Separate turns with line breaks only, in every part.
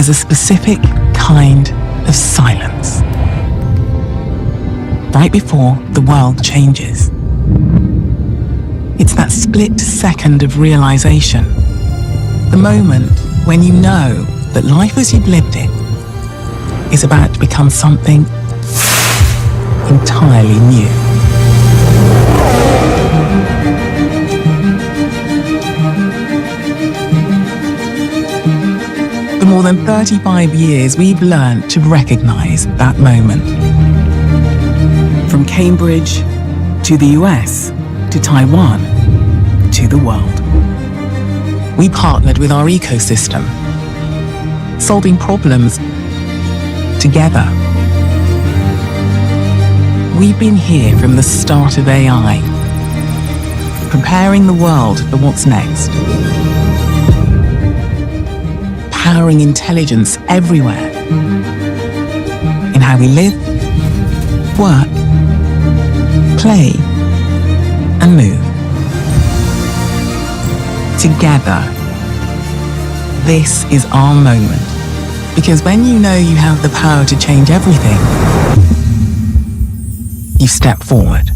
requires a specific kind of silence. Right before the world changes. It's that split second of realization. The moment when you know that life as you've lived it is about to become something entirely new. For more than 35 years, we've learned to recognize that moment. From Cambridge to the US to Taiwan to the world. We partnered with our ecosystem, solving problems together. We've been here from the start of AI, preparing the world for what's next. Powering intelligence everywhere, in how we live, work, play, and move. Together, this is our moment. Because when you know you have the power to change everything, you step forward.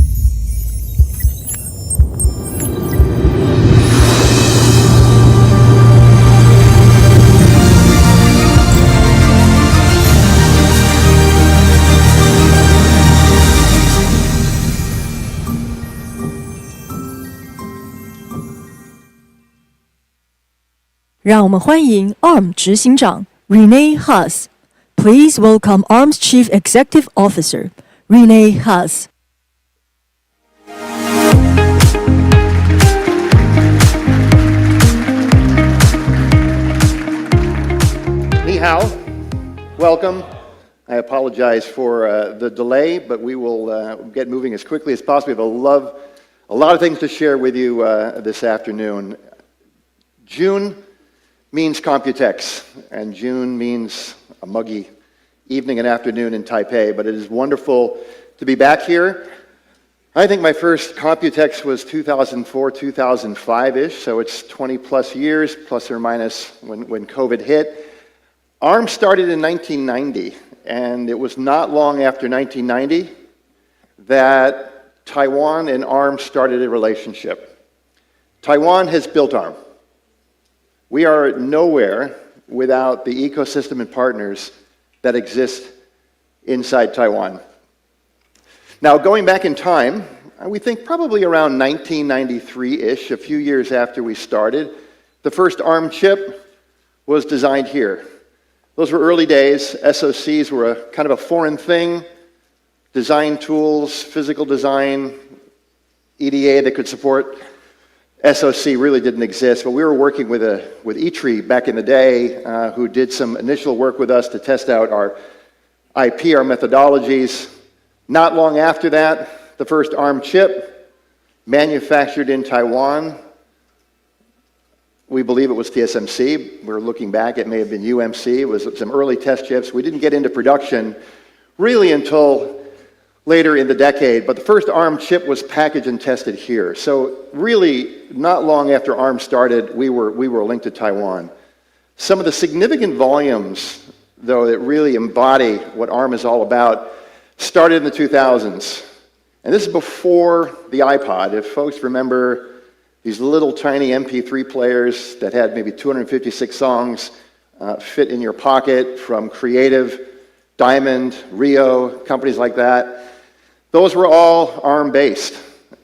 让我们欢迎 ARM 执行长 Rene Haas. Please welcome ARM's Chief Executive Officer, Rene Haas.
Ni hao, welcome. I apologize for the delay, but we will get moving as quickly as possible. We have a lot of things to share with you this afternoon. June means Computex, and June means a muggy evening and afternoon in Taipei, but it is wonderful to be back here. I think my first Computex was 2004, 2005-ish, so it's 20 plus years, plus or minus when COVID hit. ARM started in 1990, and it was not long after 1990 that Taiwan and ARM started a relationship. Taiwan has built ARM. We are nowhere without the ecosystem and partners that exist inside Taiwan. Now, going back in time, we think probably around 1993-ish, a few years after we started, the first ARM chip was designed here. Those were early days. SoCs were a kind of a foreign thing. Design tools, physical design, EDA that could support SoC really didn't exist, but we were working with eTree back in the day, who did some initial work with us to test out our IP, our methodologies. Not long after that, the first ARM chip manufactured in Taiwan. We believe it was TSMC. We're looking back, it may have been UMC. It was some early test chips. We didn't get into production really until later in the decade, but the first ARM chip was packaged and tested here. So really, not long after ARM started, we were linked to Taiwan. Some of the significant volumes, though, that really embody what ARM is all about, started in the 2000s. And this is before the iPod. If folks remember these little tiny MP3 players that had maybe 256 songs fit in your pocket from Creative, Diamond, Rio, companies like that. Those were all ARM-based.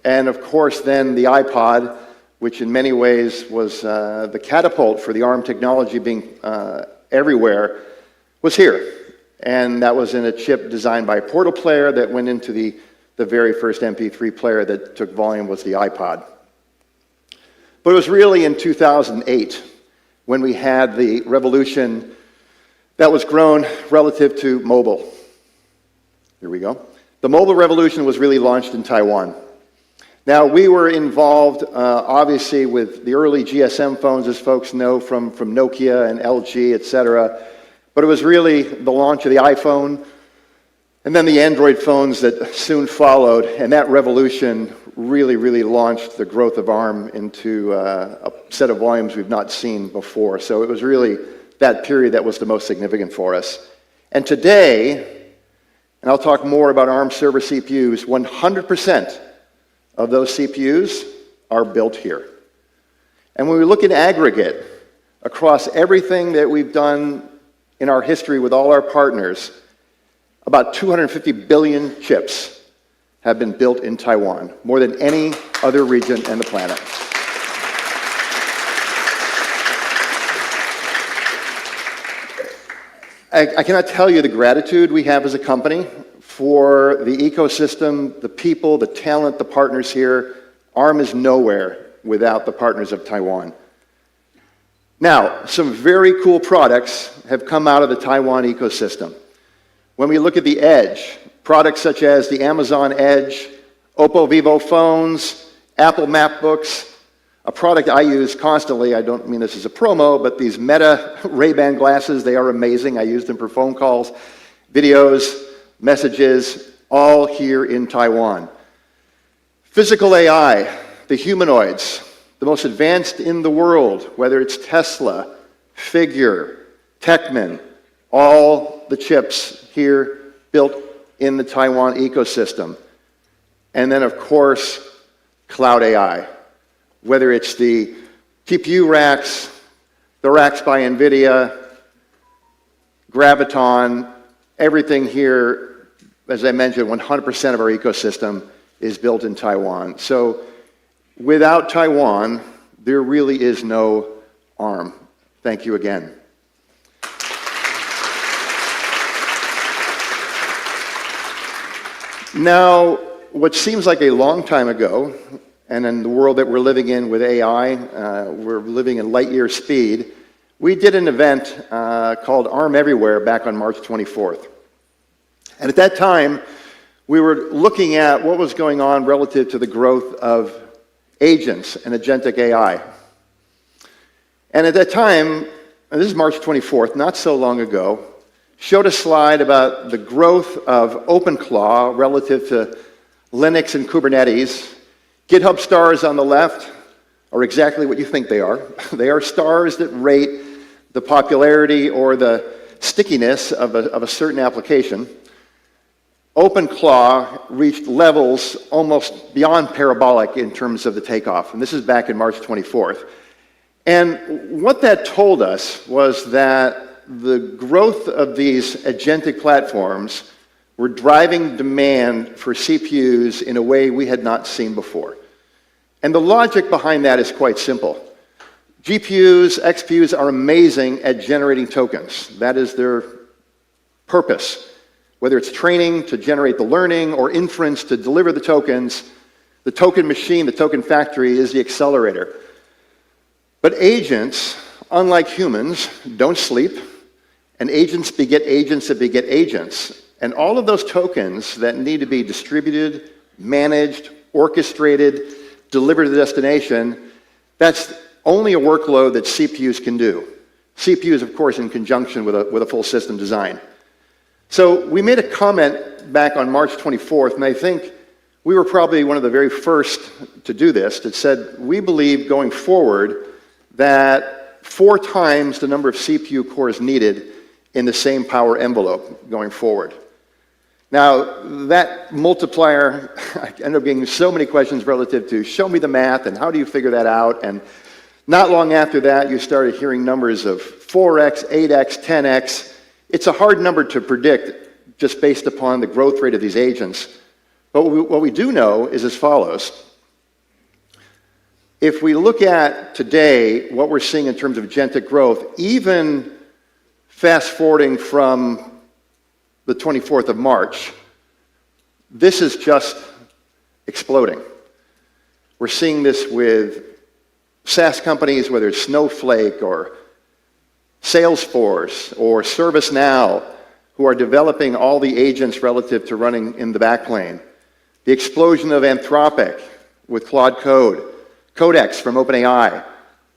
And of course, then the iPod, which in many ways was the catapult for the ARM technology being everywhere, was here. And that was in a chip designed by Portal Player that went into the very first MP3 player that took volume was the iPod. But it was really in 2008 when we had the revolution that was grown relative to mobile. Here we go. The mobile revolution was really launched in Taiwan. Now, we were involved, obviously, with the early GSM phones, as folks know, from Nokia and LG, et cetera. But it was really the launch of the iPhone and then the Android phones that soon followed. And that revolution really launched the growth of ARM into a set of volumes we've not seen before. So it was really that period that was the most significant for us. And today, and I'll talk more about ARM server CPUs, 100% of those CPUs are built here. And when we look in aggregate across everything that we've done in our history with all our partners, about 250 billion chips have been built in Taiwan, more than any other region on the planet. I cannot tell you the gratitude we have as a company for the ecosystem, the people, the talent, the partners here. ARM is nowhere without the partners of Taiwan. Now, some very cool products have come out of the Taiwan ecosystem. When we look at the Edge, products such as the Amazon Edge, Oppo Vivo phones, Apple MacBooks, a product I use constantly, I don't mean this as a promo, but these Meta Ray-Ban glasses, they are amazing. I use them for phone calls, videos, messages, all here in Taiwan. Physical AI, the humanoids, the most advanced in the world, whether it's Tesla, Figure, Techman, all the chips here built in the Taiwan ecosystem. And then, of course, cloud AI, whether it's the TPU racks, the racks by NVIDIA, Graviton, everything here, as I mentioned, 100% of our ecosystem is built in Taiwan. So without Taiwan, there really is no ARM. Thank you again. Now, what seems like a long time ago, and in the world that we're living in with AI, we're living in light year speed, we did an event called ARM Everywhere back on March 24th. And at that time, we were looking at what was going on relative to the growth of agents and agentic AI. And at that time, and this is March 24th, not so long ago, showed a slide about the growth of OpenClaw relative to Linux and Kubernetes. GitHub stars on the left are exactly what you think they are. They are stars that rate the popularity or the stickiness of a certain application. OpenClaw reached levels almost beyond parabolic in terms of the takeoff, and this is back in March 24th. And what that told us was that the growth of these agentic platforms were driving demand for CPUs in a way we had not seen before. And the logic behind that is quite simple. GPUs, XPUs are amazing at generating tokens. That is their purpose. Whether it's training to generate the learning or inference to deliver the tokens, the token machine, the token factory is the accelerator. But agents, unlike humans, don't sleep, and agents beget agents that beget agents. And all of those tokens that need to be distributed, managed, orchestrated, delivered to the destination, that's only a workload that CPUs can do. CPUs, of course, in conjunction with a full system design. So we made a comment back on March 24th, and I think we were probably one of the very first to do this, that said we believe going forward that 4 times the number of CPU cores needed in the same power envelope going forward. Now, that multiplier, I ended up getting so many questions relative to show me the math and how do you figure that out? And not long after that, you started hearing numbers of 4x, 8x, 10x. It's a hard number to predict just based upon the growth rate of these agents. But what we do know is as follows. If we look at today what we're seeing in terms of agentic growth, even fast forwarding from the 24th of March, this is just exploding. We're seeing this with SaaS companies, whether it's Snowflake or Salesforce or ServiceNow, who are developing all the agents relative to running in the backplane. The explosion of Anthropic with Claude Code, Codex from OpenAI.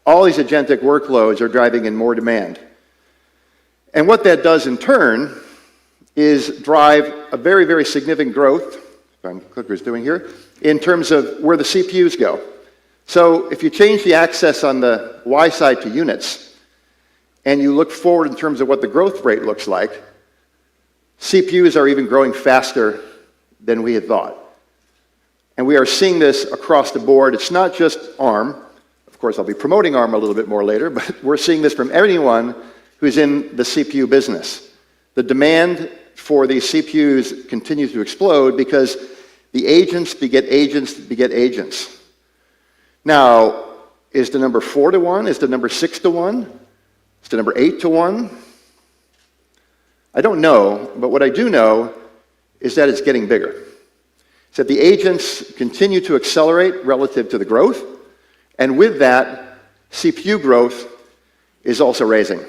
All these agentic workloads are driving in more demand. And what that does in turn is drive a very, very significant growth, if my clicker's doing here, in terms of where the CPUs go. So if you change the axis on the Y side to units, and you look forward in terms of what the growth rate looks like, CPUs are even growing faster than we had thought. And we are seeing this across the board. It's not just ARM. Of course, I'll be promoting ARM a little bit more later, but we're seeing this from anyone who's in the CPU business. The demand for these CPUs continues to explode because the agents beget agents beget agents. Now, is the number 4 to 1? Is the number 6 to 1? Is the number 8 to 1? I don't know, but what I do know is that it's getting bigger. It's that the agents continue to accelerate relative to the growth, and with that, CPU growth is also raising.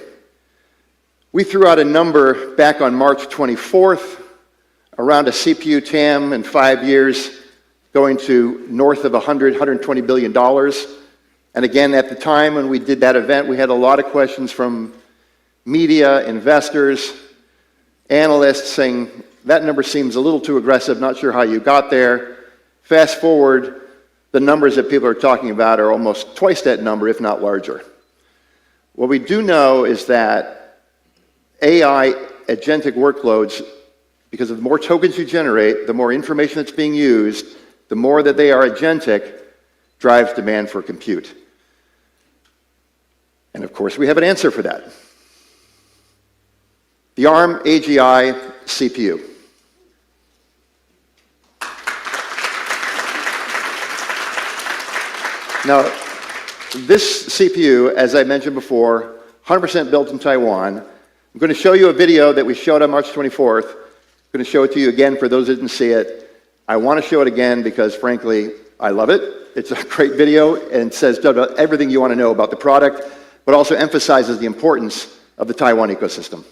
We threw out a number back on March 24th around a CPU TAM in 5 years going to north of $120 billion. And again, at the time when we did that event, we had a lot of questions from media, investors, analysts saying, that number seems a little too aggressive, not sure how you got there. Fast forward, the numbers that people are talking about are almost twice that number, if not larger. What we do know is that AI agentic workloads, because of the more tokens you generate, the more information that's being used, the more that they are agentic, drives demand for compute. And of course, we have an answer for that. The ARM AGI CPU. Now, this CPU, as I mentioned before, 100% built in Taiwan. I'm going to show you a video that we showed on March 24th. I'm going to show it to you again for those who didn't see it. I want to show it again because, frankly, I love it. It's a great video and says everything you want to know about the product, but also emphasizes the importance of the Taiwan ecosystem.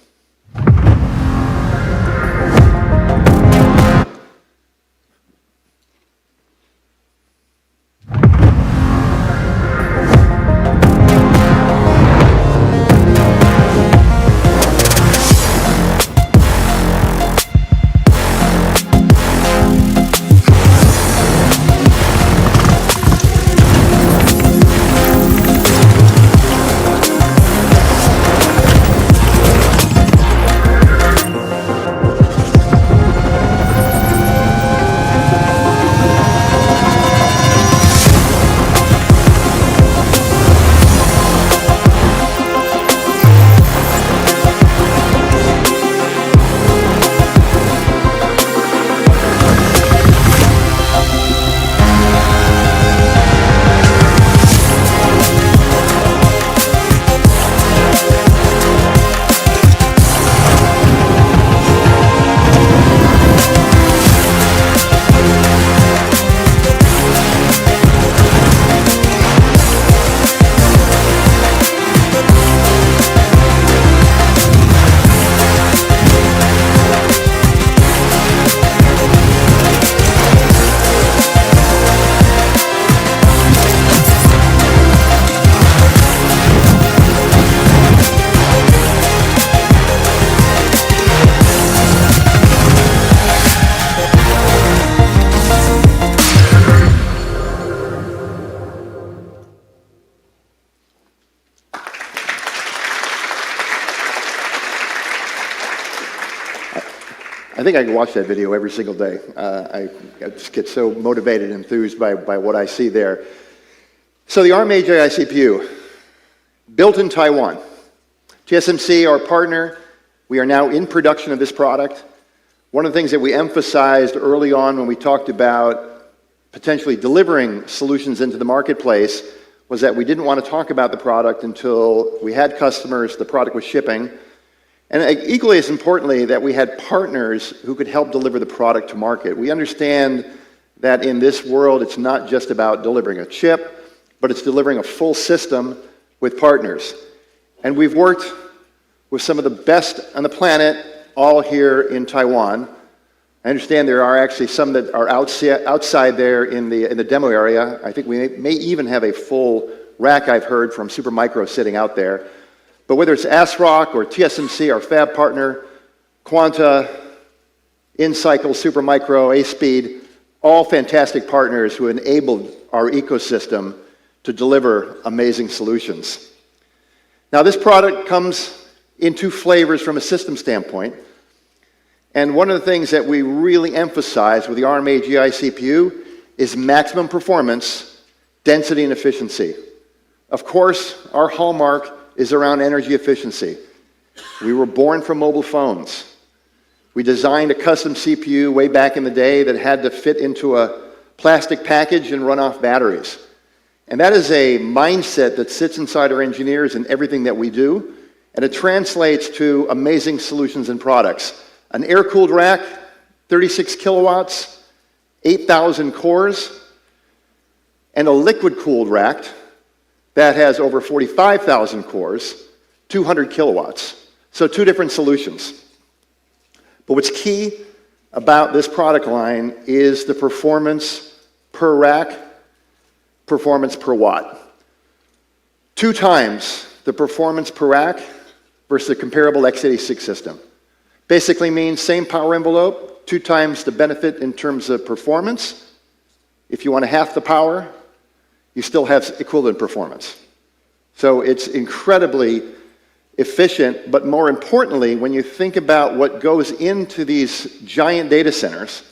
I think I can watch that video every single day. I just get so motivated and enthused by what I see there. So the ARM AGI CPU, built in Taiwan. TSMC, our partner, we are now in production of this product. One of the things that we emphasized early on when we talked about potentially delivering solutions into the marketplace was that we didn't want to talk about the product until we had customers, the product was shipping. And equally as importantly, that we had partners who could help deliver the product to market. We understand that in this world, it's not just about delivering a chip, but it's delivering a full system with partners. And we've worked with some of the best on the planet, all here in Taiwan. I understand there are actually some that are outside there in the demo area. I think we may even have a full rack, I've heard, from Supermicro sitting out there. But whether it's ASRock or TSMC, our fab partner, Quanta, InCycle, Supermicro, ASpeed, all fantastic partners who enabled our ecosystem to deliver amazing solutions. Now, this product comes in two flavors from a system standpoint. And one of the things that we really emphasize with the ARM AGI CPU is maximum performance, density, and efficiency. Of course, our hallmark is around energy efficiency. We were born from mobile phones. We designed a custom CPU way back in the day that had to fit into a plastic package and run off batteries. And that is a mindset that sits inside our engineers in everything that we do, and it translates to amazing solutions and products. An air-cooled rack, 36 kilowatts, 8,000 cores, and a liquid-cooled rack that has over 45,000 cores, 200 kilowatts. So two different solutions. But what's key about this product line is the performance per rack, performance per watt. 2 times the performance per rack versus the comparable x86 system. Basically means same power envelope, 2 times the benefit in terms of performance. If you want half the power, you still have equivalent performance. So it's incredibly efficient, but more importantly, when you think about what goes into these giant data centers,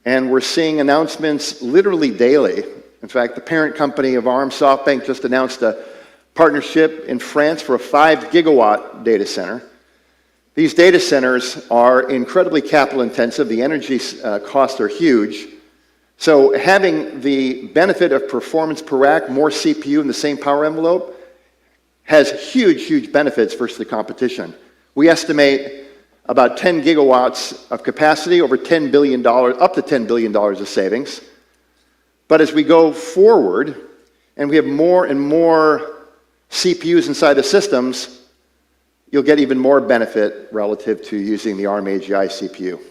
and we're seeing announcements literally daily. In fact, the parent company of ARM, SoftBank, just announced a partnership in France for a 5 gigawatt data center. These data centers are incredibly capital intensive. The energy costs are huge. So having the benefit of performance per rack, more CPU in the same power envelope, has huge, huge benefits versus the competition. We estimate about 10 gigawatts of capacity, over $10 billion, up to $10 billion of savings. But as we go forward, and we have more and more CPUs inside the systems, you'll get even more benefit relative to using the ARM AGI CPU.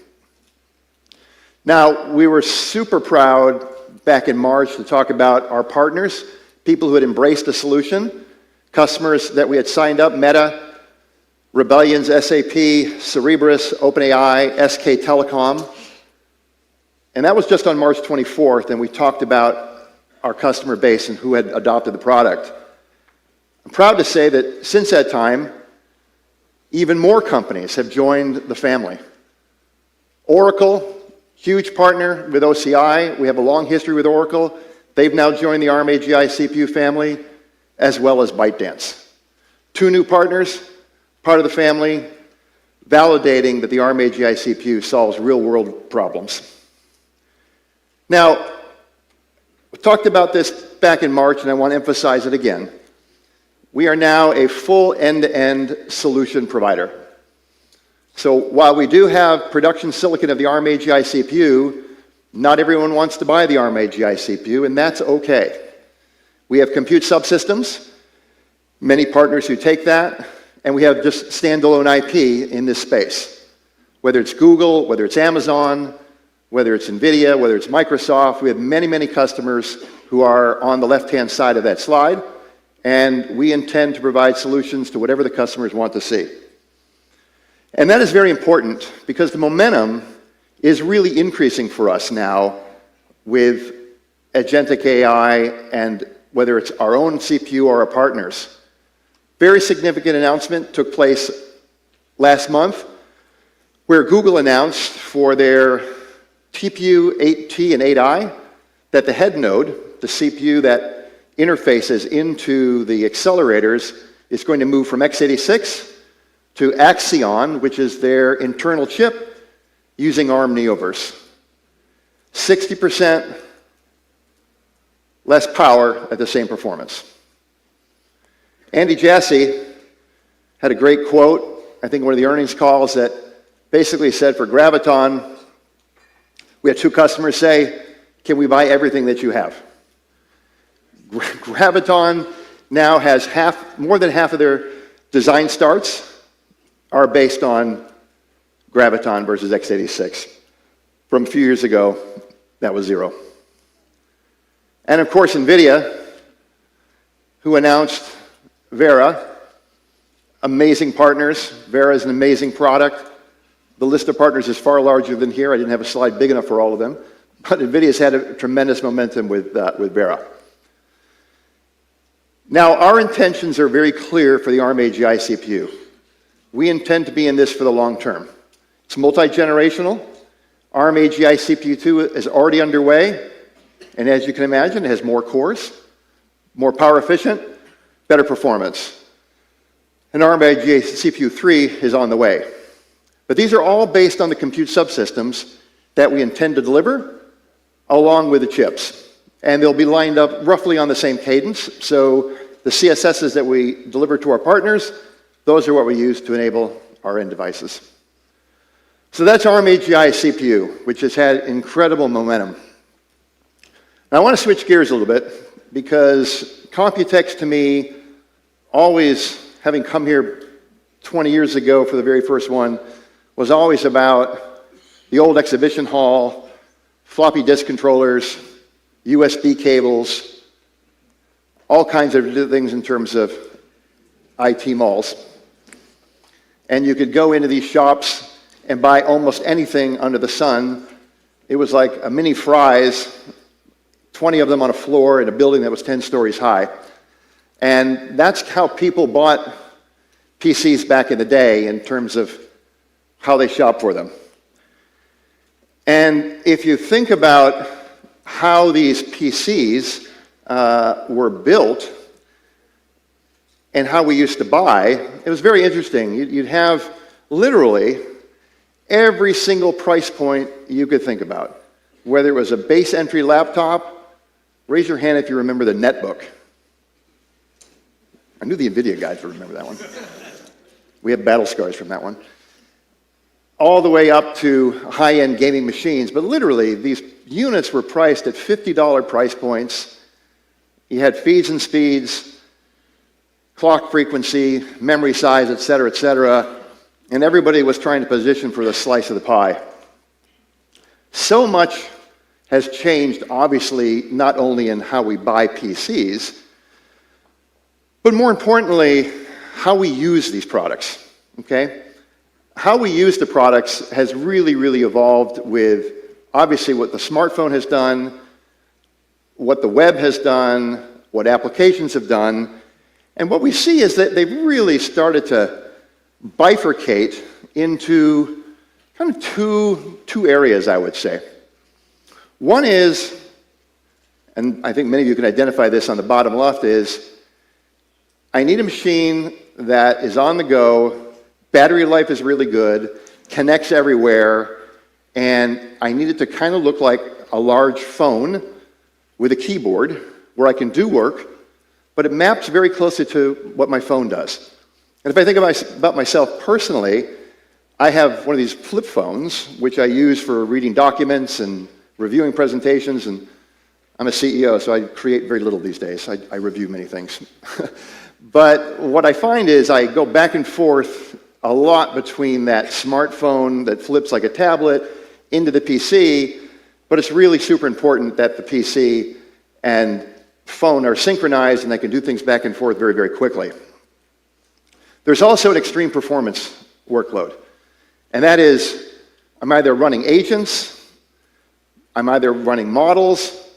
Now, we were super proud back in March to talk about our partners, people who had embraced the solution, customers that we had signed up, Meta, Rebellions, SAP, Cerebras, OpenAI, SK Telecom. And that was just on March 24th, and we talked about our customer base and who had adopted the product. I'm proud to say that since that time, even more companies have joined the family. Oracle, huge partner with OCI. We have a long history with Oracle. They've now joined the ARM AGI CPU family, as well as ByteDance. 2 new partners, part of the family, validating that the ARM AGI CPU solves real-world problems. Now, we talked about this back in March, and I want to emphasize it again. We are now a full end-to-end solution provider. So while we do have production silicon of the ARM AGI CPU, not everyone wants to buy the ARM AGI CPU, and that's okay. We have compute subsystems, many partners who take that, and we have just standalone IP in this space. Whether it's Google, whether it's Amazon, whether it's NVIDIA, whether it's Microsoft, we have many, many customers who are on the left-hand side of that slide, and we intend to provide solutions to whatever the customers want to see. And that is very important because the momentum is really increasing for us now with agentic AI and whether it's our own CPU or our partners. Very significant announcement took place last month where Google announced for their TPU 8T and 8i that the head node, the CPU that interfaces into the accelerators, is going to move from x86 to Axion, which is their internal chip, using ARM Neoverse. 60% less power at the same performance. Andy Jassy had a great quote, I think one of the earnings calls, that basically said for Graviton, we had 2 customers say, can we buy everything that you have? Graviton now has more than half of their design starts are based on Graviton versus x86. From a few years ago, that was 0. And of course, NVIDIA, who announced Vera, amazing partners. Vera is an amazing product. The list of partners is far larger than here. I didn't have a slide big enough for all of them. But NVIDIA's had a tremendous momentum with Vera. Now, our intentions are very clear for the ARM AGI CPU. We intend to be in this for the long term. It's multi-generational. ARM AGI CPU 2 is already underway, and as you can imagine, it has more cores, more power efficient, better performance. And ARM AGI CPU 3 is on the way. But these are all based on the compute subsystems that we intend to deliver along with the chips. And they'll be lined up roughly on the same cadence. So the CSSs that we deliver to our partners, those are what we use to enable our end devices. So that's ARM AGI CPU, which has had incredible momentum. Now I want to switch gears a little bit because Computex to me, always having come here 20 years ago for the very first one, was always about the old exhibition hall, floppy disk controllers, USB cables, all kinds of things in terms of IT malls. And you could go into these shops and buy almost anything under the sun. It was like a mini Fry's, 20 of them on a floor in a building that was 10 stories high. And that's how people bought PCs back in the day in terms of how they shop for them. And if you think about how these PCs were built and how we used to buy, it was very interesting. You'd have literally every single price point you could think about. Whether it was a base entry laptop, raise your hand if you remember the netbook. I knew the NVIDIA guys would remember that one. We have battle scars from that one. All the way up to high-end gaming machines, but literally these units were priced at $50 price points. You had feeds and speeds, clock frequency, memory size, et cetera, and everybody was trying to position for the slice of the pie. So much has changed, obviously, not only in how we buy PCs, but more importantly, how we use these products, okay? How we use the products has really evolved with, obviously, what the smartphone has done, what the web has done, what applications have done, and what we see is that they've really started to bifurcate into kind of two areas, I would say. One is, and I think many of you can identify this on the bottom left, is I need a machine that is on the go, battery life is really good, connects everywhere, and I need it to kind of look like a large phone with a keyboard where I can do work, but it maps very closely to what my phone does. And if I think about myself personally, I have one of these flip phones, which I use for reading documents and reviewing presentations, and I'm a CEO, so I create very little these days. I review many things. But what I find is I go back and forth a lot between that smartphone that flips like a tablet into the PC, but it's really super important that the PC and phone are synchronized and they can do things back and forth very quickly. There's also an extreme performance workload, and that is I'm either running agents, I'm either running models,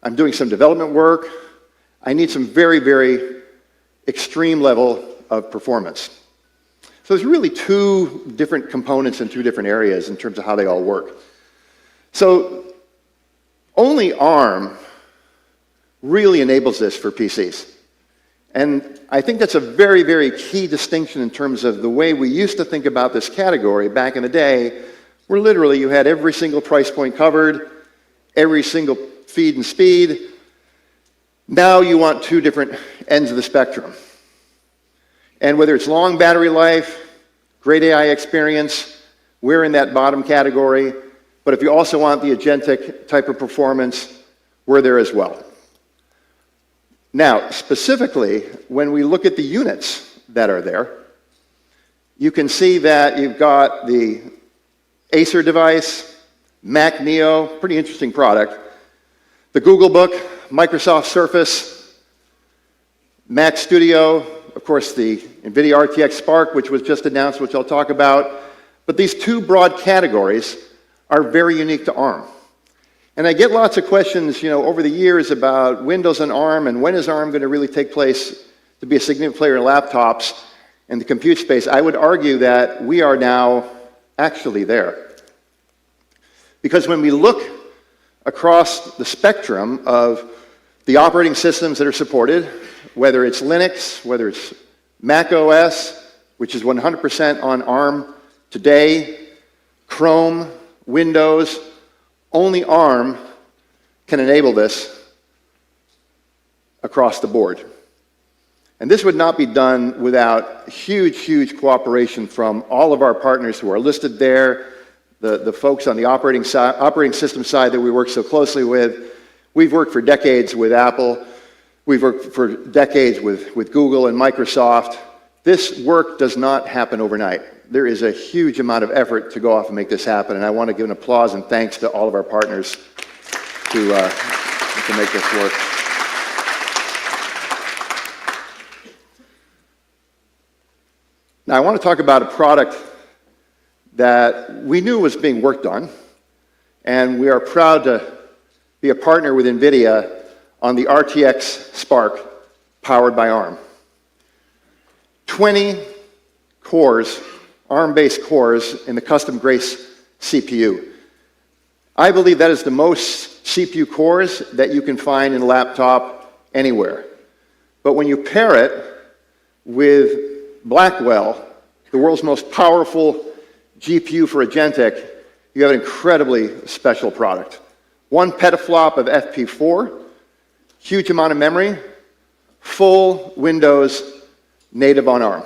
I'm doing some development work. I need some very extreme level of performance. So there's really two different components in two different areas in terms of how they all work. So only ARM really enables this for PCs. And I think that's a very key distinction in terms of the way we used to think about this category back in the day, where literally you had every single price point covered, every single feed and speed. Now you want two different ends of the spectrum. And whether it's long battery life, great AI experience, we're in that bottom category. But if you also want the agentic type of performance, we're there as well. Now, specifically, when we look at the units that are there, you can see that you've got the Acer device, Mac Neo, pretty interesting product, the Google Book, Microsoft Surface, Mac Studio, of course the NVIDIA RTX Spark, which was just announced, which I'll talk about. But these two broad categories are very unique to ARM. And I get lots of questions, over the years about Windows and ARM, and when is ARM going to really take place to be a significant player in laptops and the compute space. I would argue that we are now actually there. Because when we look across the spectrum of the operating systems that are supported, whether it's Linux, whether it's Mac OS, which is 100% on ARM today, Chrome, Windows, only ARM can enable this across the board. And this would not be done without huge, huge cooperation from all of our partners who are listed there, the folks on the operating system side that we work so closely with. We've worked for decades with Apple. We've worked for decades with Google and Microsoft. This work does not happen overnight. There is a huge amount of effort to go off and make this happen, and I want to give an applause and thanks to all of our partners to make this work. Now, I want to talk about a product that we knew was being worked on, and we are proud to be a partner with NVIDIA on the RTX Spark powered by ARM. 20 cores, ARM-based cores in the custom Grace CPU. I believe that is the most CPU cores that you can find in a laptop anywhere. But when you pair it with Blackwell, the world's most powerful GPU for agentic, you have an incredibly special product. 1 petaflop of FP4, huge amount of memory, full Windows native on ARM.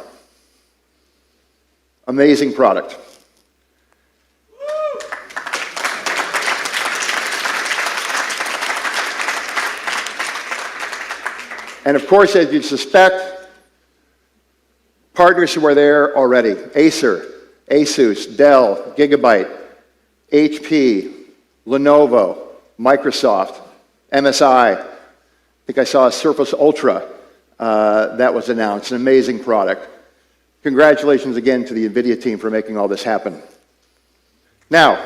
Amazing product. And of course, as you'd suspect, partners who are there already: Acer, Asus, Dell, Gigabyte, HP, Lenovo, Microsoft, MSI. I think I saw a Surface Ultra that was announced, an amazing product. Congratulations again to the NVIDIA team for making all this happen. Now,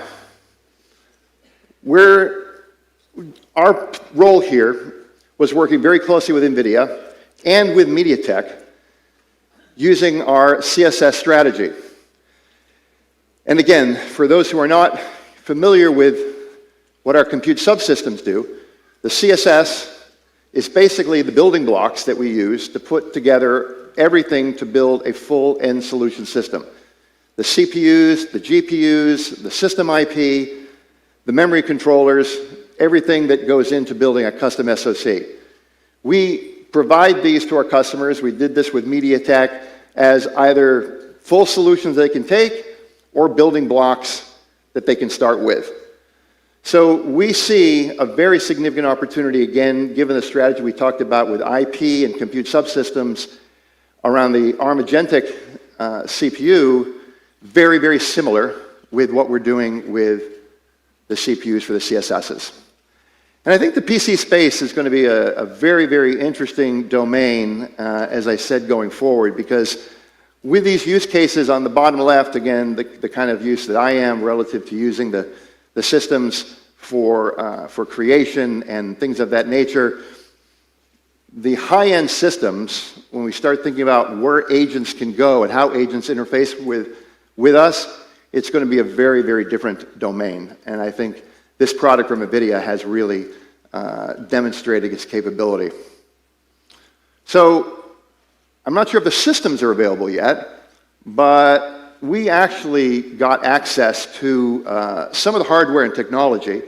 our role here was working very closely with NVIDIA and with MediaTek using our CSS strategy. And again, for those who are not familiar with what our compute subsystems do, the CSS is basically the building blocks that we use to put together everything to build a full end solution system. The CPUs, the GPUs, the system IP, the memory controllers, everything that goes into building a custom SoC. We provide these to our customers. We did this with MediaTek as either full solutions they can take or building blocks that they can start with. So we see a very significant opportunity, again, given the strategy we talked about with IP and compute subsystems around the ARM Agentic CPU, very, very similar with what we're doing with the CPUs for the CSSs. And I think the PC space is going to be a very, very interesting domain, as I said, going forward, because with these use cases on the bottom left, again, the kind of use that I am relative to using the systems for creation and things of that nature, the high-end systems, when we start thinking about where agents can go and how agents interface with us, it's going to be a very, very different domain. And I think this product from NVIDIA has really demonstrated its capability. So I'm not sure if the systems are available yet, but we actually got access to some of the hardware and technology,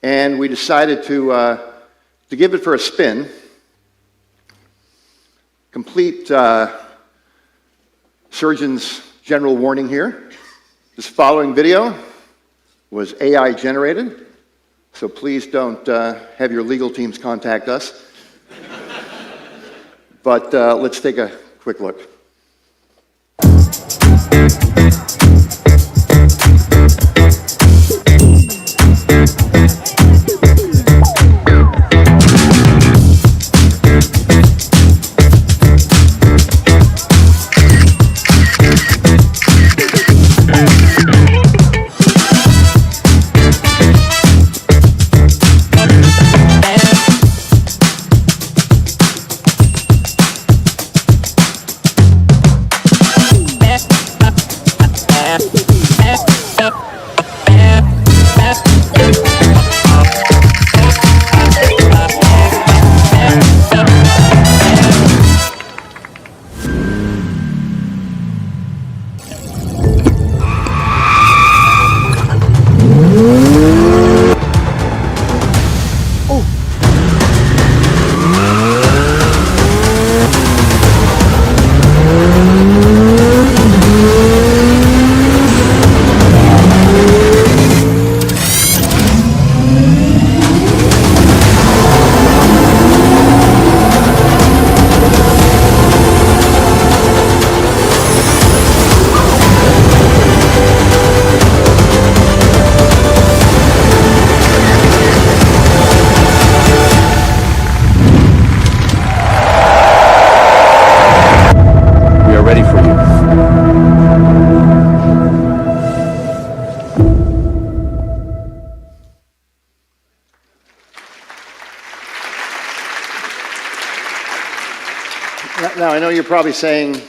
and we decided to give it for a spin. Complete surgeon's general warning here. This following video was AI generated, so please don't have your legal teams contact us. But let's take a quick look. Now, I know you're probably saying,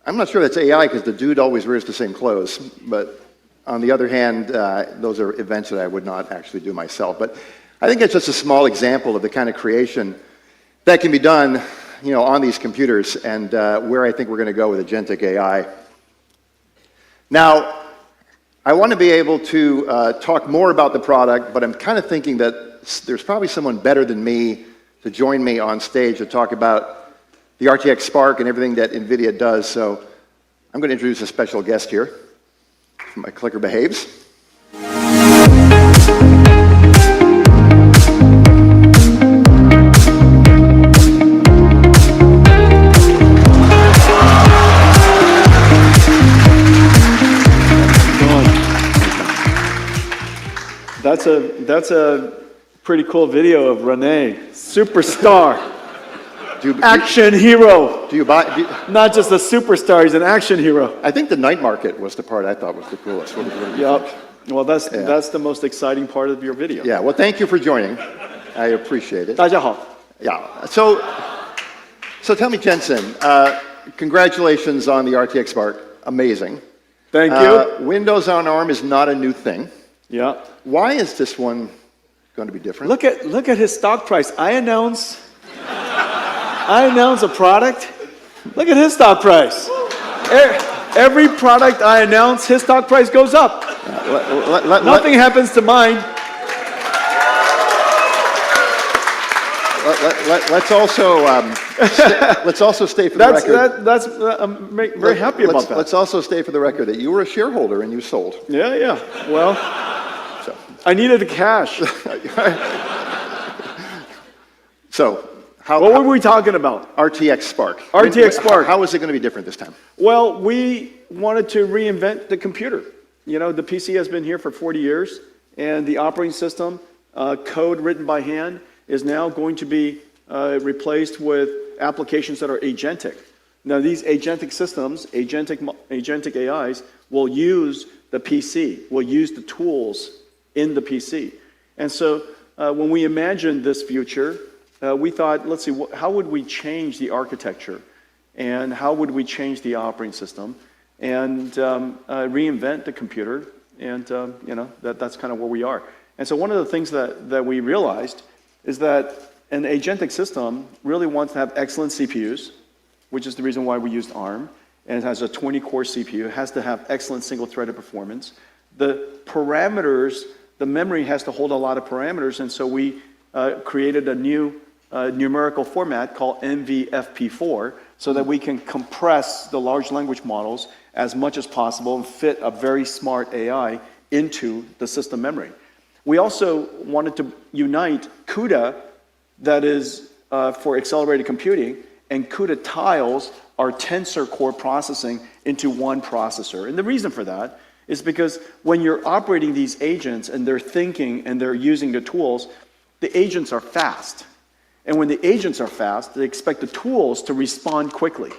I'm not sure that's AI because the dude always wears the same clothes, but on the other hand, those are events that I would not actually do myself. But I think it's just a small example of the kind of creation that can be done, on these computers and where I think we're going to go with agentic AI. Now, I want to be able to talk more about the product, but I'm kind of thinking that there's probably someone better than me to join me on stage to talk about the RTX Spark and everything that NVIDIA does. So I'm going to introduce a special guest here. If my clicker behaves.
That's a pretty cool video of Rene, superstar, action hero. Not just a superstar, he's an action hero.
I think the night market was the part I thought was the coolest.
Yep. Well, that's the most exciting part of your video.
Yeah. Well, thank you for joining. I appreciate it.
大家好.
Yeah. So tell me, Jensen, congratulations on the RTX Spark. Amazing.
Thank you.
Windows on ARM is not a new thing.
Yeah.
Why is this one going to be different?
Look at his stock price. I announce a product. Look at his stock price. Every product I announce, his stock price goes up. Nothing happens to mine.
Let's also stay for the record.
I'm very happy about that.
Let's also stay for the record that you were a shareholder and you sold.
Yeah. Well, I needed the cash.
So,
what were we talking about?
RTX Spark.
RTX Spark.
How is it going to be different this time?
Well, we wanted to reinvent the computer. The PC has been here for 40 years, and the operating system, code written by hand, is now going to be replaced with applications that are agentic. Now, these agentic systems, agentic AIs, will use the PC, will use the tools in the PC. And so when we imagined this future, we thought, let's see, how would we change the architecture? And how would we change the operating system? And reinvent the computer? And, that's kind of where we are. And so one of the things that we realized is that an agentic system really wants to have excellent CPUs, which is the reason why we used ARM, and it has a 20-core CPU. It has to have excellent single-threaded performance. The parameters, the memory has to hold a lot of parameters, and so we created a new numerical format called NVFP4 so that we can compress the large language models as much as possible and fit a very smart AI into the system memory. We also wanted to unite CUDA, that is for accelerated computing, and CUDA tiles, our tensor core processing, into one processor. And the reason for that is because when you're operating these agents and they're thinking and they're using the tools, the agents are fast. And when the agents are fast, they expect the tools to respond quickly.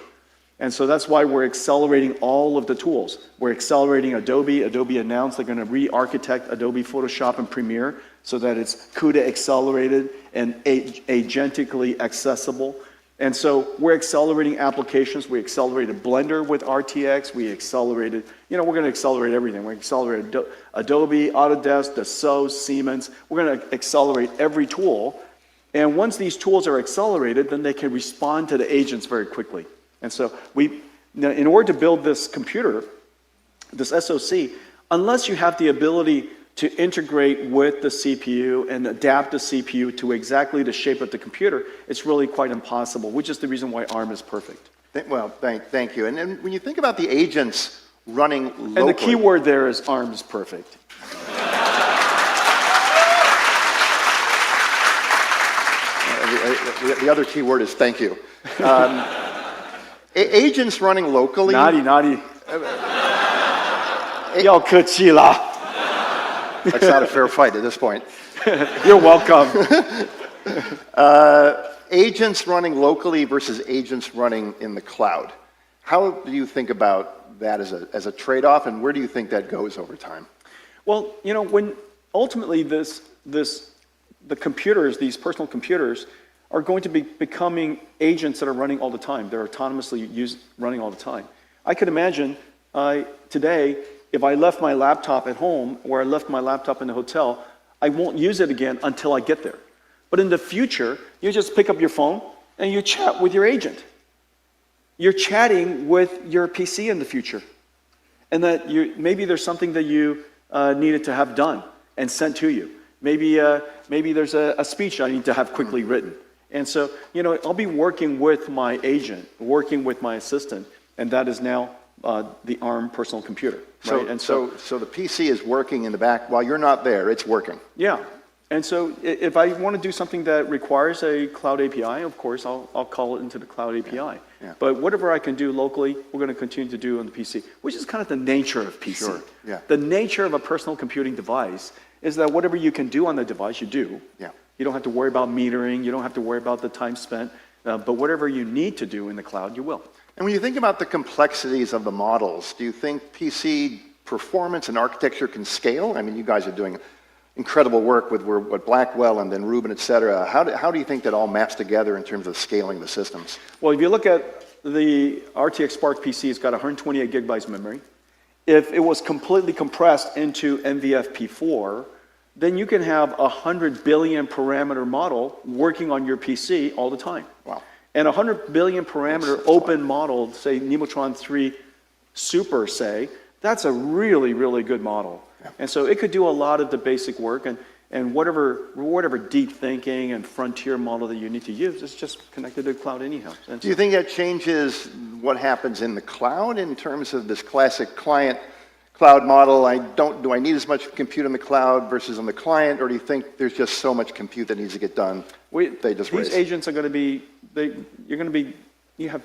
And so that's why we're accelerating all of the tools. We're accelerating Adobe. Adobe announced they're going to re-architect Adobe Photoshop and Premiere so that it's CUDA accelerated and agentically accessible. And so we're accelerating applications. We accelerated Blender with RTX. We accelerated, we're going to accelerate everything. We're going to accelerate Adobe, Autodesk, Dassault, Siemens. We're going to accelerate every tool. And once these tools are accelerated, then they can respond to the agents very quickly. And so in order to build this computer, this SoC, unless you have the ability to integrate with the CPU and adapt the CPU to exactly the shape of the computer, it's really quite impossible, which is the reason why ARM is perfect.
Well, thank you. And when you think about the agents running locally...
And the key word there is ARM is perfect.
The other key word is thank you. Agents running locally...
Naughty. 要客气啦.
That's not a fair fight at this point.
You're welcome.
Agents running locally versus agents running in the cloud. How do you think about that as a trade-off, and where do you think that goes over time?
Well, when ultimately the computers, these personal computers, are going to be becoming agents that are running all the time. They're autonomously running all the time. I could imagine today, if I left my laptop at home or I left my laptop in the hotel, I won't use it again until I get there. But in the future, you just pick up your phone and you chat with your agent. You're chatting with your PC in the future. And that maybe there's something that you needed to have done and sent to you. Maybe there's a speech I need to have quickly written. And so, I'll be working with my agent, working with my assistant, and that is now the ARM personal computer. Right?
So the PC is working in the back while you're not there. It's working.
Yeah. And so if I want to do something that requires a cloud API, of course, I'll call it into the cloud API.
Yeah.
But whatever I can do locally, we're going to continue to do on the PC, which is kind of the nature of PC.
Sure. Yeah.
The nature of a personal computing device is that whatever you can do on the device, you do.
Yeah.
You don't have to worry about metering. You don't have to worry about the time spent. But whatever you need to do in the cloud, you will.
And when you think about the complexities of the models, do you think PC performance and architecture can scale? I mean, you guys are doing incredible work with Blackwell and then Rubin, et cetera. How do you think that all maps together in terms of scaling the systems?
Well, if you look at the RTX Spark PC, it's got 128 gigabytes memory. If it was completely compressed into NVFP4, then you can have a 100 billion parameter model working on your PC all the time.
Wow.
And a 100 billion parameter open model, say Nemotron 3 Super, that's a really, really good model. Yeah. And so it could do a lot of the basic work, and whatever deep thinking and frontier model that you need to use is just connected to the cloud anyhow. And
do you think that changes what happens in the cloud in terms of this classic client cloud model? Do I need as much compute in the cloud versus on the client, or do you think there's just so much compute that needs to get done?
These agents are going to be, you have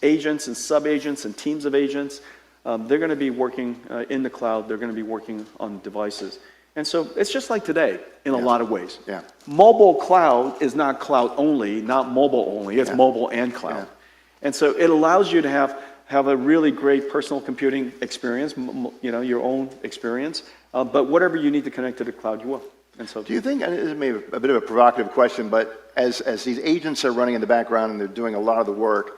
agents and sub-agents and teams of agents. They're going to be working in the cloud. They're going to be working on devices. And so it's just like today in a lot of ways.
Yeah.
Mobile cloud is not cloud only, not mobile only. It's mobile and cloud. Yeah. And so it allows you to have a really great personal computing experience, your own experience. But whatever you need to connect to the cloud, you will. And so,
do you think, and this is maybe a bit of a provocative question, but as these agents are running in the background and they're doing a lot of the work,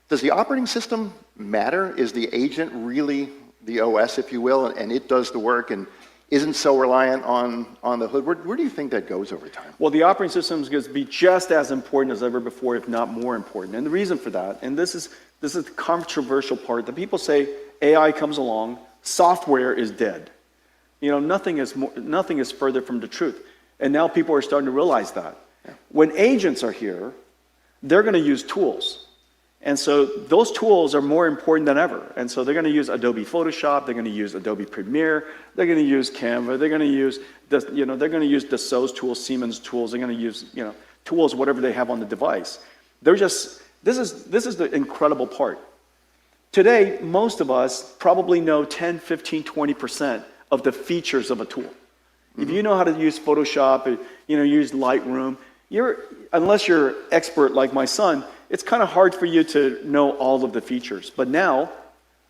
does the operating system matter? Is the agent really the OS, if you will, and it does the work and isn't so reliant on the hood? Where do you think that goes over time?
Well, the operating system is going to be just as important as ever before, if not more important. And the reason for that, and this is the controversial part, that people say AI comes along, software is dead. Nothing is further from the truth. And now people are starting to realize that. Yeah. When agents are here, they're going to use tools. And so those tools are more important than ever. And so they're going to use Adobe Photoshop, they're going to use Adobe Premiere, they're going to use Canva, they're going to use they're going to use Dassault's tools, Siemens tools, they're going to use tools, whatever they have on the device. This is the incredible part. Today, most of us probably know 10, 15, 20% of the features of a tool. Mm-hmm. If you know how to use Photoshop, use Lightroom, unless you're expert like my son, it's kind of hard for you to know all of the features. But now,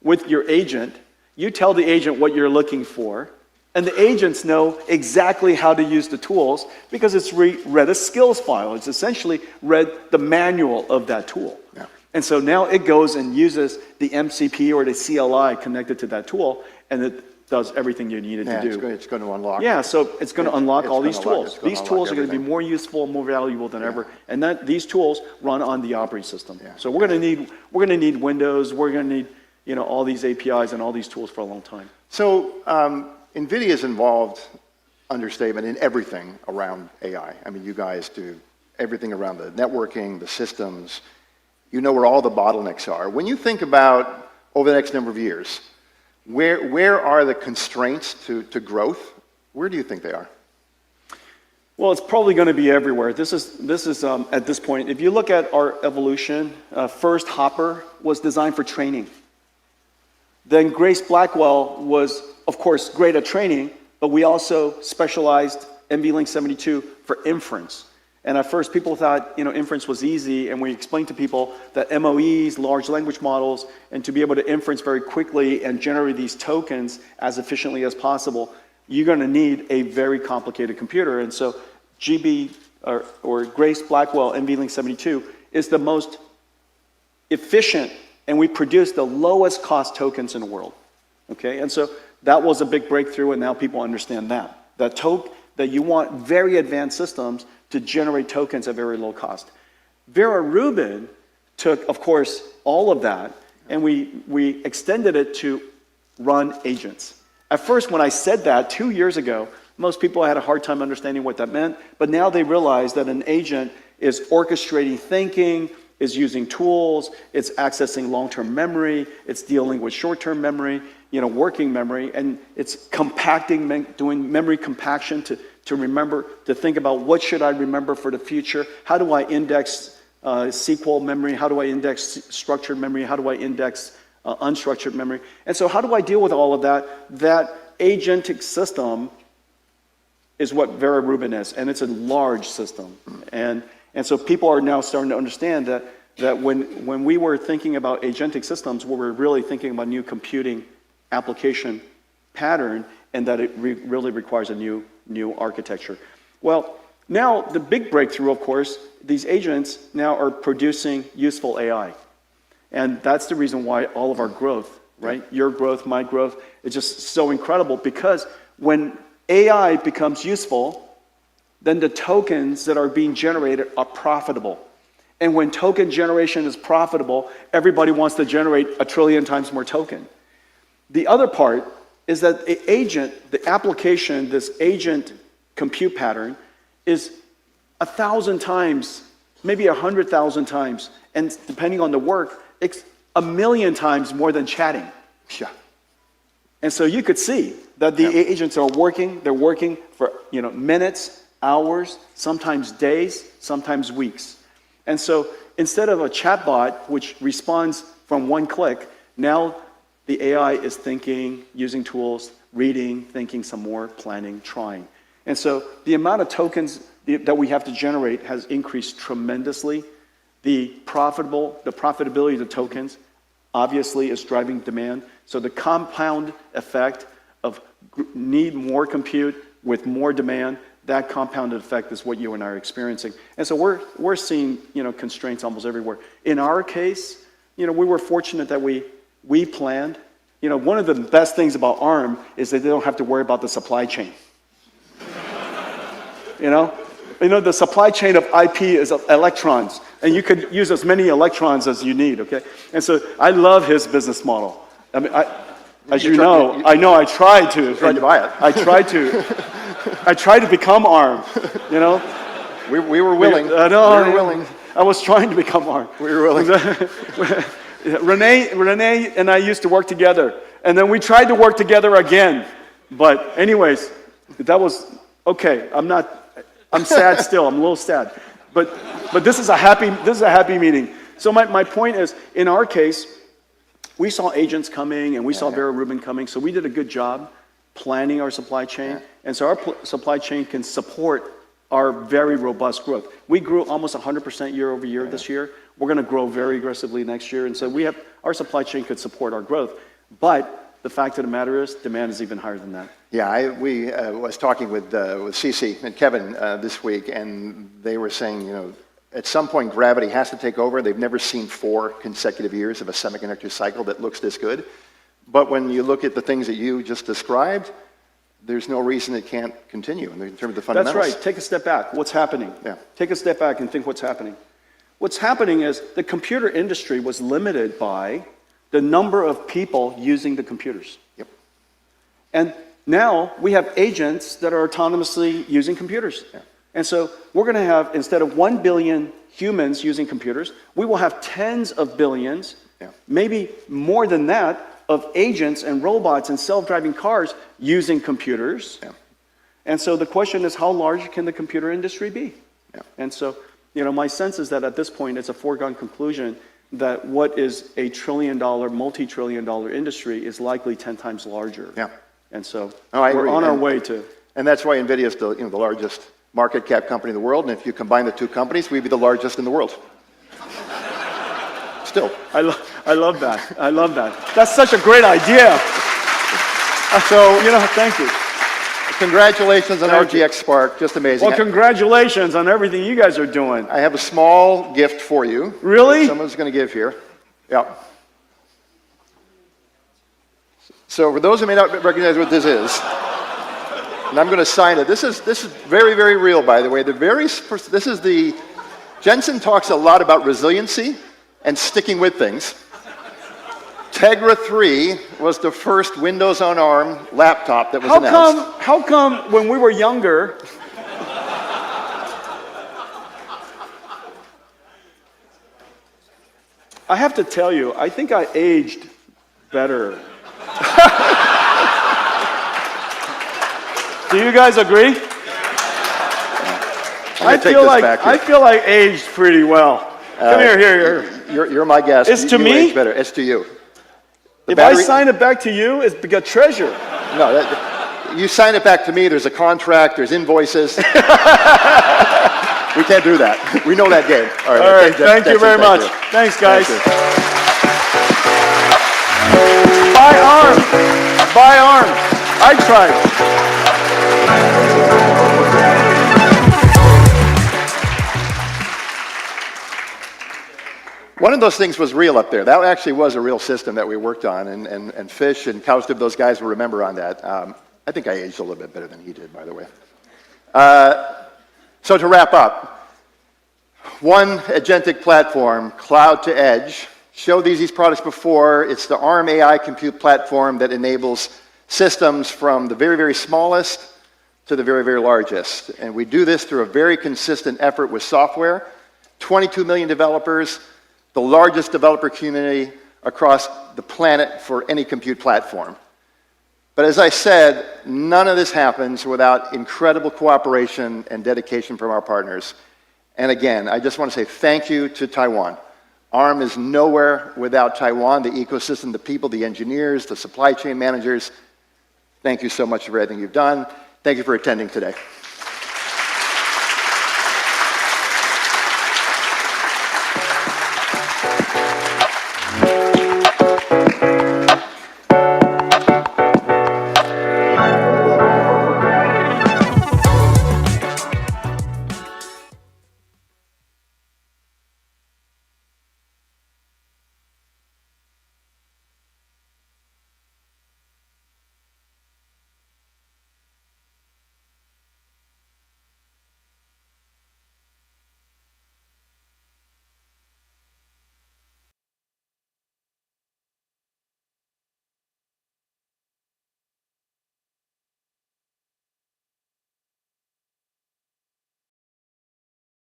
with your agent, you tell the agent what you're looking for, and the agents know exactly how to use the tools because it's read a skills file. It's essentially read the manual of that tool. Yeah. And so now it goes and uses the MCP or the CLI connected to that tool, and it does everything you needed to do.
It's going to unlock.
Yeah, so it's going to unlock all these tools. These tools are going to be more useful, more valuable than ever, and these tools run on the operating system. Yeah. So we're going to need Windows. We're going to need all these APIs and all these tools for a long time.
So NVIDIA is involved, understatement, in everything around AI. I mean, you guys do everything around the networking, the systems. You know where all the bottlenecks are. When you think about over the next number of years, where are the constraints to growth? Where do you think they are?
Well, it's probably going to be everywhere. This is at this point, if you look at our evolution, first Hopper was designed for training. Then Grace Blackwell was, of course, great at training, but we also specialized NVLink 72 for inference. And at first, people thought, inference was easy, and we explained to people that MOEs, large language models, and to be able to inference very quickly and generate these tokens as efficiently as possible, you're going to need a very complicated computer. And so GB or Grace Blackwell NVLink 72 is the most efficient, and we produce the lowest cost tokens in the world. Okay, and so that was a big breakthrough, and now people understand that you want very advanced systems to generate tokens at very low cost. Vera Rubin took, of course, all of that, and we extended it to run agents. At first, when I said that 2 years ago, most people had a hard time understanding what that meant, but now they realize that an agent is orchestrating thinking, is using tools, it's accessing long-term memory, it's dealing with short-term memory, working memory, and it's compacting, doing memory compaction to remember, to think about what should I remember for the future, how do I index SQL memory, how do I index structured memory, how do I index unstructured memory, and so how do I deal with all of that? That agentic system is what Vera Rubin is, and it's a large system, and so people are now starting to understand that when we were thinking about agentic systems, we were really thinking about new computing application pattern, and that it really requires a new architecture. Well, now the big breakthrough, of course, these agents now are producing useful AI. And that's the reason why all of our growth, right? Your growth, my growth, is just so incredible, because when AI becomes useful, then the tokens that are being generated are profitable. And when token generation is profitable, everybody wants to generate 1 trillion times more token. The other part is that the agent, the application, this agent compute pattern is 1,000 times, maybe 100,000 times, and depending on the work, it's 1,000,000 times more than chatting. Yeah. And so you could see that the agents are working, they're working for minutes, hours, sometimes days, sometimes weeks. And so instead of a chatbot which responds from one click, now the AI is thinking, using tools, reading, thinking some more, planning, trying. And so the amount of tokens that we have to generate has increased tremendously. The profitability of the tokens obviously is driving demand. So the compound effect of need more compute with more demand, that compounded effect is what you and I are experiencing. And so we're seeing constraints almost everywhere. In our case, we were fortunate that we planned. One of the best things about ARM is that they don't have to worry about the supply chain. The supply chain of IP is electrons, and you could use as many electrons as you need, okay? And so I love his business model. I mean, I tried to.
You tried to buy it.
I tried to become ARM,
We were willing. We were willing.
I was trying to become ARM.
We were willing.
Rene and I used to work together, and then we tried to work together again. But anyways, that was okay. I'm sad still. I'm a little sad. But this is a happy meeting. So my point is, in our case, we saw agents coming and we saw Vera Rubin coming, so we did a good job planning our supply chain, and so our supply chain can support our very robust growth. We grew almost 100% year over year this year. We're going to grow very aggressively next year, and so our supply chain could support our growth. But the fact of the matter is, demand is even higher than that.
Yeah, we was talking with Cece and Kevin this week, and they were saying, at some point gravity has to take over. They've never seen 4 consecutive years of a semiconductor cycle that looks this good. But when you look at the things that you just described, there's no reason it can't continue in terms of the fundamentals.
That's right. Take a step back. What's happening? Yeah. Take a step back and think what's happening. What's happening is the computer industry was limited by the number of people using the computers.
Yep.
And now we have agents that are autonomously using computers. Yeah. And so we're going to have, instead of 1 billion humans using computers, we will have tens of billions, maybe more than that, of agents and robots and self-driving cars using computers. Yeah. And so the question is, how large can the computer industry be? Yeah. And so, my sense is that at this point, it's a foregone conclusion that what is a $1 trillion, multi-trillion-dollar industry is likely 10 times larger. Yeah. And so we're on our way to.
And that's why NVIDIA is the largest market cap company in the world. And if you combine the two companies, we'd be the largest in the world. Still.
I love that. I love that. That's such a great idea. So, thank you.
Congratulations on
Thank you.
RGX Spark, just amazing.
Well, congratulations on everything you guys are doing.
I have a small gift for you.
Really?
Someone's going to give here. Yeah. So for those who may not recognize what this is, and I'm going to sign it. This is very, very real, by the way. Jensen talks a lot about resiliency and sticking with things. Tegra 3 was the first Windows on ARM laptop that was announced.
How come when we were younger, I have to tell you, I think I aged better. Do you guys agree? I feel like I aged pretty well. Come here.
You're my guest.
It's to
you
me?
age better. It's to you.
If I sign it back to you, it's a treasure.
No, you sign it back to me. There's a contract. There's invoices. We can't do that. We know that game.
All right. Thank you very much. Thanks, guys. Buy ARM. Buy ARM. I tried.
One of those things was real up there. That actually was a real system that we worked on, and Fish and Kaustub, those guys will remember on that. I think I aged a little bit better than he did, by the way. So to wrap up, one agentic platform, cloud to edge. Showed these products before. It's the ARM AI compute platform that enables systems from the very, very smallest to the very, very largest. And we do this through a very consistent effort with software. 22 million developers, the largest developer community across the planet for any compute platform. But as I said, none of this happens without incredible cooperation and dedication from our partners. And again, I just want to say thank you to Taiwan. ARM is nowhere without Taiwan, the ecosystem, the people, the engineers, the supply chain managers. Thank you so much for everything you've done. Thank you for attending today.